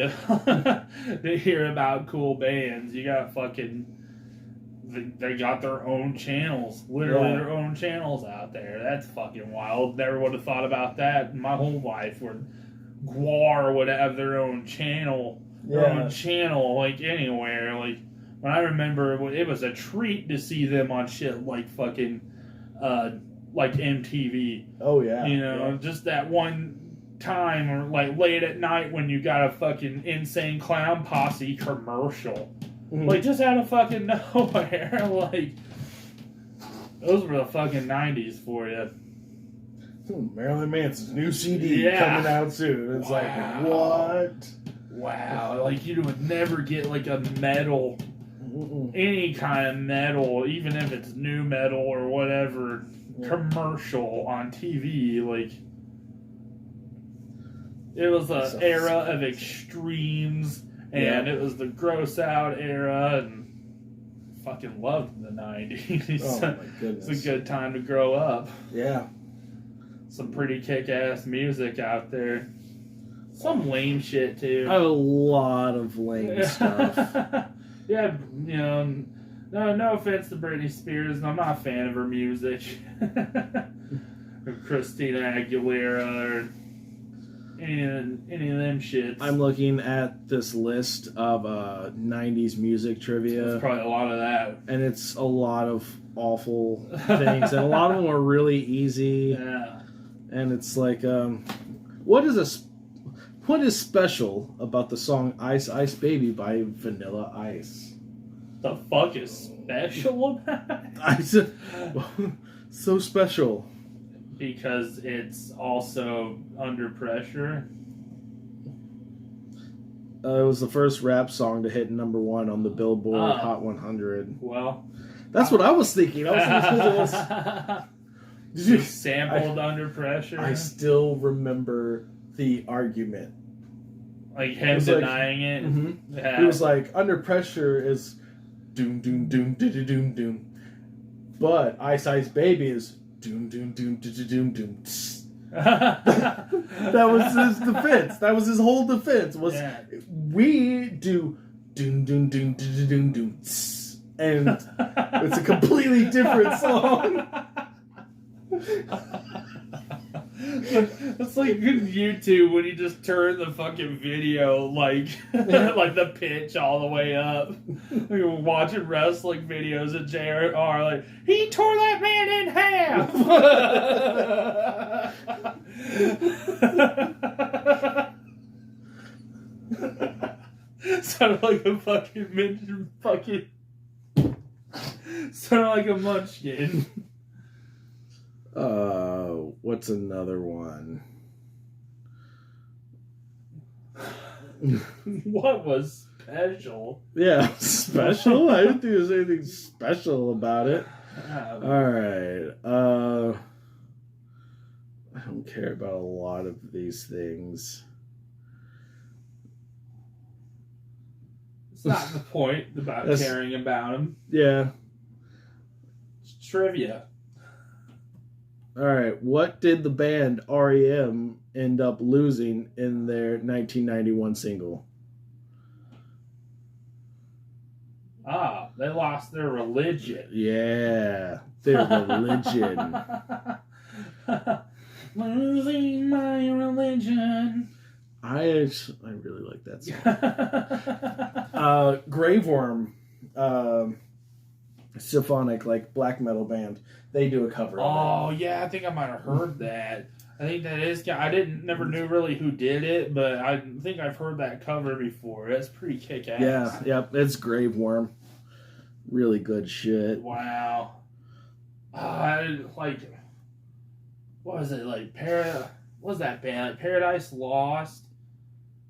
to hear about cool bands. You got fucking... They got their own channels. Literally their own channels out there. That's fucking wild. Never would have thought about that in my whole life, where Gwar would have their own channel. Their own channel, like, anywhere. Like, when I remember, it was a treat to see them on shit like fucking, like MTV. Oh, yeah. You know, just that one time, or like late at night when you got a fucking Insane Clown Posse commercial. Like, just out of fucking nowhere. Like, those were the fucking 90s for you. Marilyn Manson's new CD coming out soon. It's like, what? Wow. Like, you would never get, like, a metal, any kind of metal, even if it's new metal or whatever, commercial on TV. Like, it was an era of extremes. And it was the gross out era, and fucking loved the 90s. Oh, my goodness. It's a good time to grow up. Yeah. Some pretty kick-ass music out there. Some lame shit, too. A lot of lame stuff. Yeah, you know, no offense to Britney Spears, I'm not a fan of her music. Or Christina Aguilera, or any of them shits. I'm looking at this list of 90s music trivia. There's probably a lot of that. And it's a lot of awful things. And a lot of them are really easy. Yeah. And it's like, what is special about the song Ice Ice Baby by Vanilla Ice? The fuck is special about it? So special. Because it's also under pressure. It was the first rap song to hit #1 on the Billboard Hot 100. Well, that's what I was thinking. Did you sampled Under Pressure? I still remember the argument. Like him denying it. Mm-hmm. Yeah. It was like, Under Pressure is doom doom doom doom doom doom, but Ice Ice Baby is doom doom doom doom doom doom. That was his defense. That was his whole defense. We do doom doom doom doom doom doom, and it's a completely different song. It's like YouTube when you just turn the fucking video like like the pitch all the way up. You're watching wrestling videos of JR like, he tore that man in half. Sounded like a sounded like a munchkin. What's another one? What was special? Yeah, special? I didn't think there was anything special about it. Alright. I don't care about a lot of these things. It's not the point about caring about them. Yeah. It's trivia. All right. What did the band REM end up losing in their 1991 single? They lost their religion. Yeah, their religion. Losing my religion. I really like that song. Graveworm, symphonic, like black metal band. They do a cover of it. Yeah, I think I might have heard that. I think that is. I never knew really who did it, but I think I've heard that cover before. That's pretty kick-ass. Yeah, it's Graveworm. Really good shit. Wow. What was it like? What was that band? Like Paradise Lost.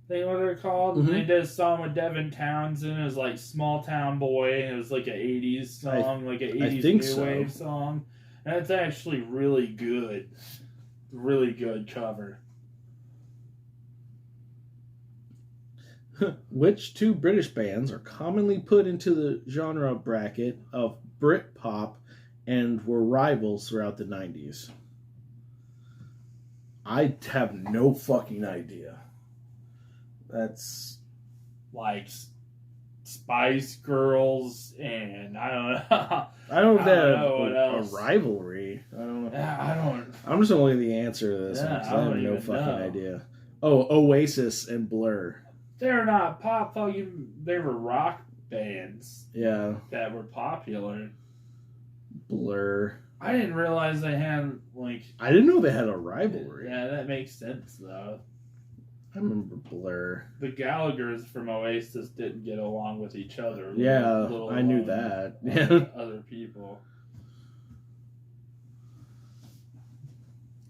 I think what they're called. Mm-hmm. They did a song with Devin Townsend. It was like Small Town Boy. And it was like an 80s song, like an 80s new wave song. And it's actually really good. Really good cover. Which two British bands are commonly put into the genre bracket of Britpop and were rivals throughout the 90s? I have no fucking idea. That's like Spice Girls and I don't know. I don't know what else. A rivalry. I don't know. Yeah, I'm just going to look at the answer to this one because I have no fucking idea. Oh, Oasis and Blur. They're not pop. They were rock bands. Yeah. That were popular. Blur. I didn't realize they had like. I didn't know they had a rivalry. Yeah, that makes sense though. I remember Blur. The Gallaghers from Oasis didn't get along with each other. Yeah, I knew that. Yeah. Other people.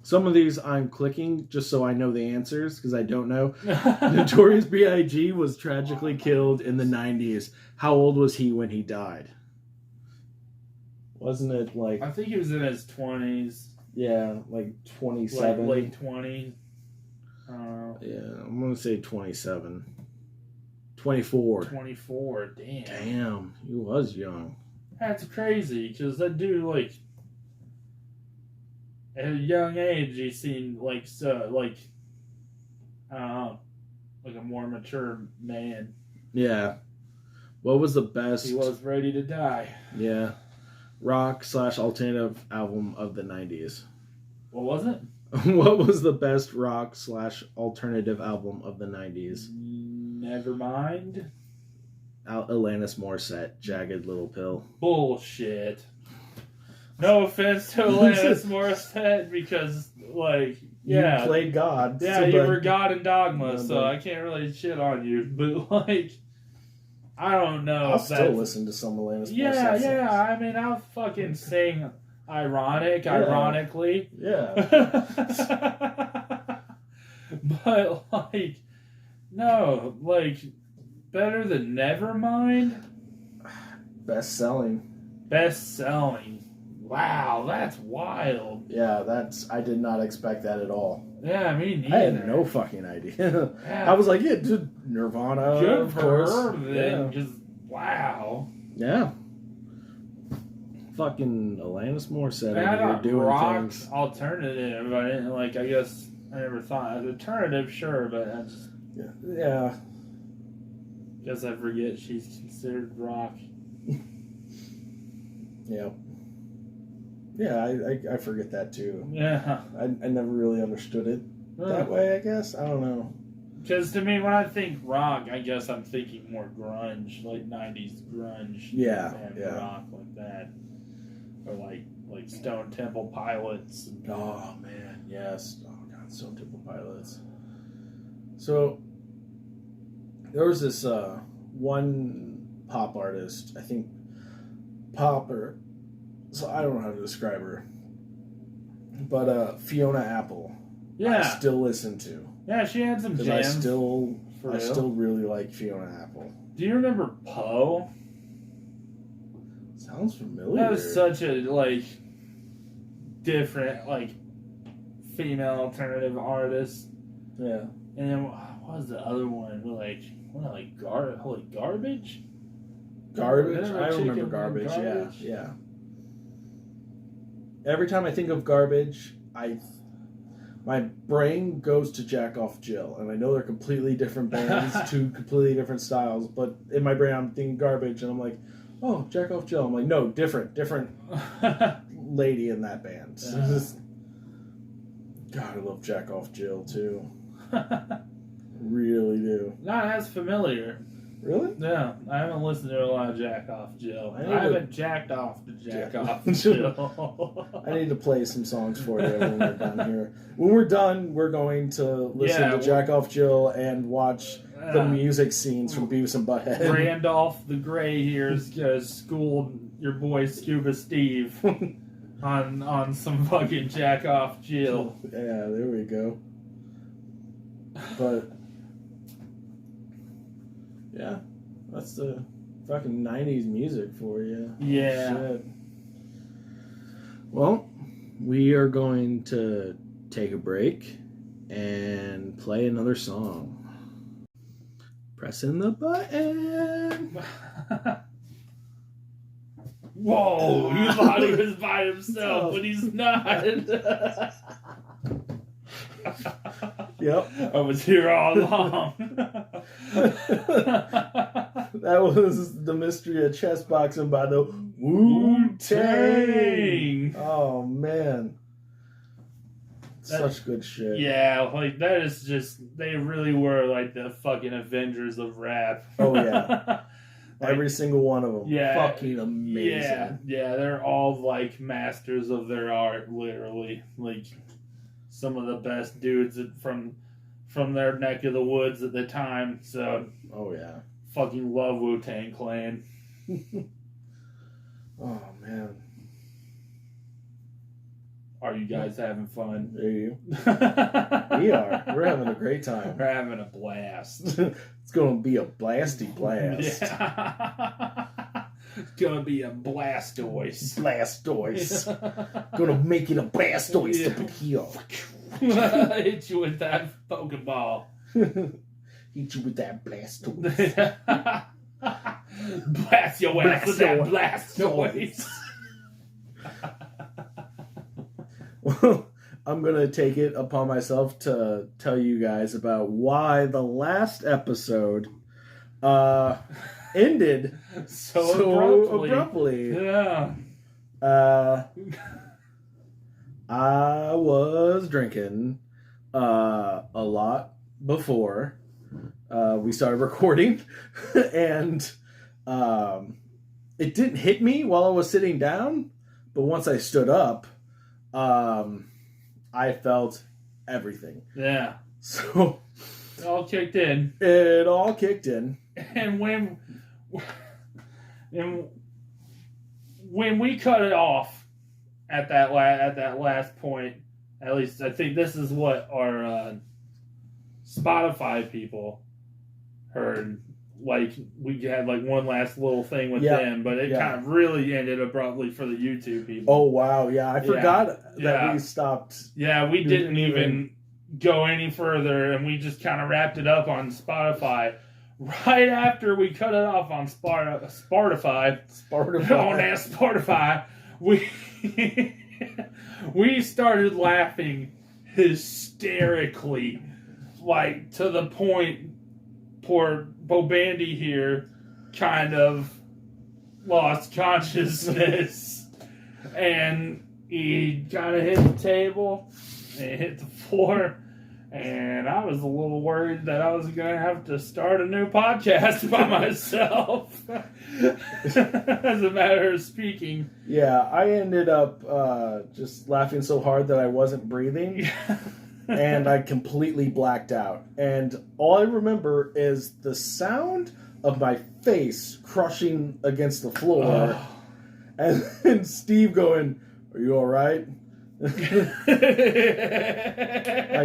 Some of these I'm clicking just so I know the answers because I don't know. Notorious B.I.G. was tragically killed in the 90s. How old was he when he died? Wasn't it like... I think he was in his 20s. Yeah, like 27. Like late 20s. Yeah, I'm going to say 27. 24. 24, damn. Damn, he was young. That's crazy, because that dude, like, at a young age, he seemed like, like a more mature man. Yeah. What was the best... He was ready to die. Yeah. Rock/alternative album of the 90s. What was it? What was the best rock/alternative album of the 90s? Nevermind. Alanis Morissette, Jagged Little Pill. Bullshit. No offense to Alanis Morissette, because, like, yeah. You played God. Yeah, so you were God in Dogma, so I can't really shit on you. But, like, I don't know. I'll still listen to some Alanis Morissette. Yeah. I mean, I'll fucking sing ironically. Yeah. But, like, no, like, better than Nevermind? Best-selling. Wow, that's wild. Yeah, I did not expect that at all. Yeah, me neither. I had no fucking idea. Yeah. I was like, yeah, dude, Nirvana, good of for course. her then, because, wow. Yeah. Fucking Alanis Morissette I over here doing rock things. Alternative. I didn't, like, I guess I never thought alternative, sure, but I just Yeah. guess I forget she's considered rock. Yeah. Yeah, I forget that too. Yeah. I never really understood it that way, I guess. I don't know. Because to me, when I think rock, I guess I'm thinking more grunge, like 90s grunge. Yeah, and yeah. rock like that. Or like Stone Temple Pilots. Oh, man, yes. Oh, God, Stone Temple Pilots. So, there was this one pop artist, I think pop or... So I don't know how to describe her. But Fiona Apple. Yeah. I still listen to. Yeah, she had some jams. I still really like Fiona Apple. Do you remember Poe? Sounds familiar. That was such a, like, different, like, female alternative artist. Yeah. And then, what was the other one? Like, Garbage? Garbage? I remember Garbage, yeah. Every time I think of Garbage, my brain goes to Jack Off Jill, and I know they're completely different bands, two completely different styles, but in my brain I'm thinking Garbage, and I'm like, oh, Jack Off Jill. I'm like, no, different lady in that band. Yeah. God, I love Jack Off Jill, too. Really do. Not as familiar. Really? No, I haven't listened to a lot of Jack Off Jill. I haven't jacked off to Jack Off Jill. I need to play some songs for you when we're done here. When we're done, we're going to listen to Jack Off Jill and watch the music scenes from Beavis and Butthead. Randolph the Gray here has schooled your boy Scuba Steve on some fucking Jack Off Jill. Yeah, there we go. But yeah, that's the fucking 90s music for you. Yeah. Shit. Well, we are going to take a break and play another song. Pressing the button. Whoa, he thought he was by himself, but he's not. Yep. I was here all along. That was The Mystery of Chess Boxing by the Wu-Tang. Oh, man. Such good shit. Yeah, like that is just, they really were like the fucking Avengers of rap. Oh, yeah. Every single one of them. Yeah. Fucking amazing. Yeah, they're all like masters of their art, literally. Like some of the best dudes from their neck of the woods at the time. So, oh yeah. Fucking love Wu-Tang Clan. Oh, man. Are you guys having fun? Are you? We are. We're having a great time. We're having a blast. It's going to be a blasty blast. Yeah. It's going to be a Blastoise. Blastoise. Going to make it a Blastoise up here. Hit you with that Pokeball. Hit you with that Blastoise. Blast your ass with that Blastoise. Well, I'm going to take it upon myself to tell you guys about why the last episode ended so abruptly. Yeah. I was drinking a lot before we started recording, and it didn't hit me while I was sitting down, but once I stood up, I felt everything. Yeah. So it all kicked in. It all kicked in. And when we cut it off at that last point, at least I think this is what our Spotify people heard. Like we had like one last little thing with them, but it kind of really ended abruptly for the YouTube people. Oh wow, yeah, I forgot that we stopped. Yeah, we didn't even go any further, and we just kind of wrapped it up on Spotify. Right after we cut it off on Spotify, we started laughing hysterically, like to the point poor Bo Bandy here kind of lost consciousness, and he kind of hit the table and hit the floor. And I was a little worried that I was going to have to start a new podcast by myself. As a matter of speaking. Yeah, I ended up just laughing so hard that I wasn't breathing. And I completely blacked out. And all I remember is the sound of my face crushing against the floor. And then Steve going, "Are you all right?" Like,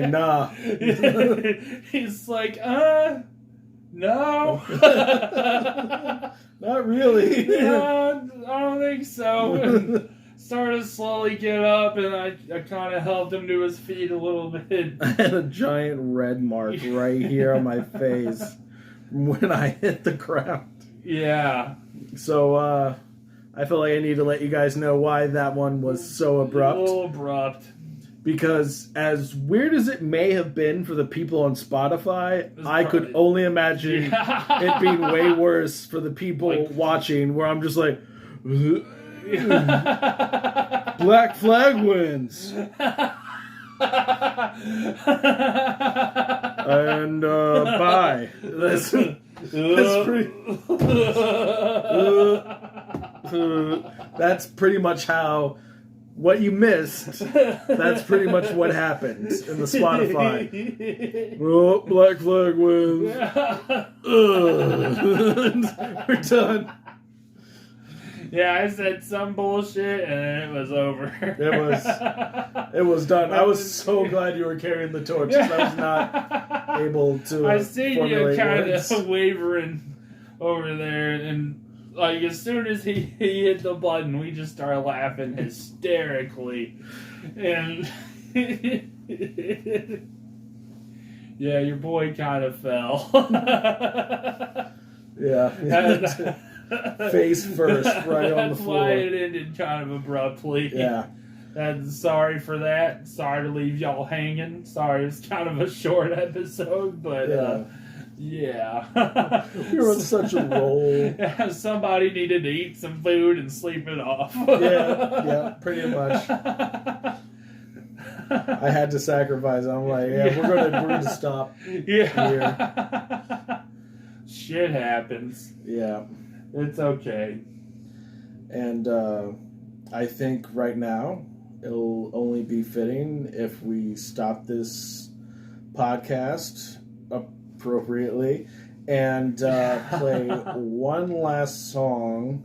nah. He's like, no. Not really. No, I don't think so. And started to slowly get up, and I kind of helped him to his feet a little bit. I had a giant red mark right here on my face when I hit the ground. Yeah. So, I feel like I need to let you guys know why that one was so abrupt. A little abrupt. Because as weird as it may have been for the people on Spotify, I could only imagine it being way worse for the people watching, where I'm just like, Black Flag wins. And bye. That's pretty. That's pretty much how. What you missed, that's pretty much what happened in the Spotify. Oh, Black Flag wins. We're done. Yeah, I said some bullshit and then it was over. It was done. I was so glad you were carrying the torch because I was not able to. I seen you kind of wavering over there, and like as soon as he hit the button, we just started laughing hysterically, and yeah, your boy kind of fell. Yeah. Face first, right on the floor. That's why it ended kind of abruptly. Yeah. And sorry for that. Sorry to leave y'all hanging. Sorry, it's kind of a short episode, but yeah. We were on such a roll. Somebody needed to eat some food and sleep it off. Yeah, pretty much. I had to sacrifice. I'm like, we're gonna stop here. Shit happens. Yeah. It's okay. And I think right now it'll only be fitting if we stop this podcast appropriately and play one last song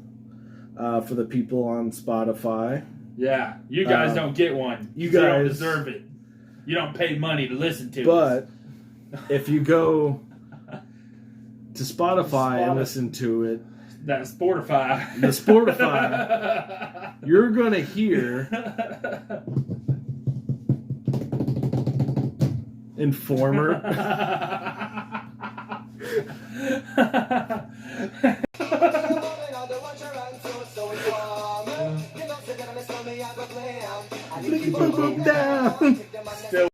for the people on Spotify. Yeah, you guys don't get one. You guys don't deserve it. You don't pay money to listen to it. But if you go to Spotify and listen to it, the Sportify, you're gonna hear Informer. Down.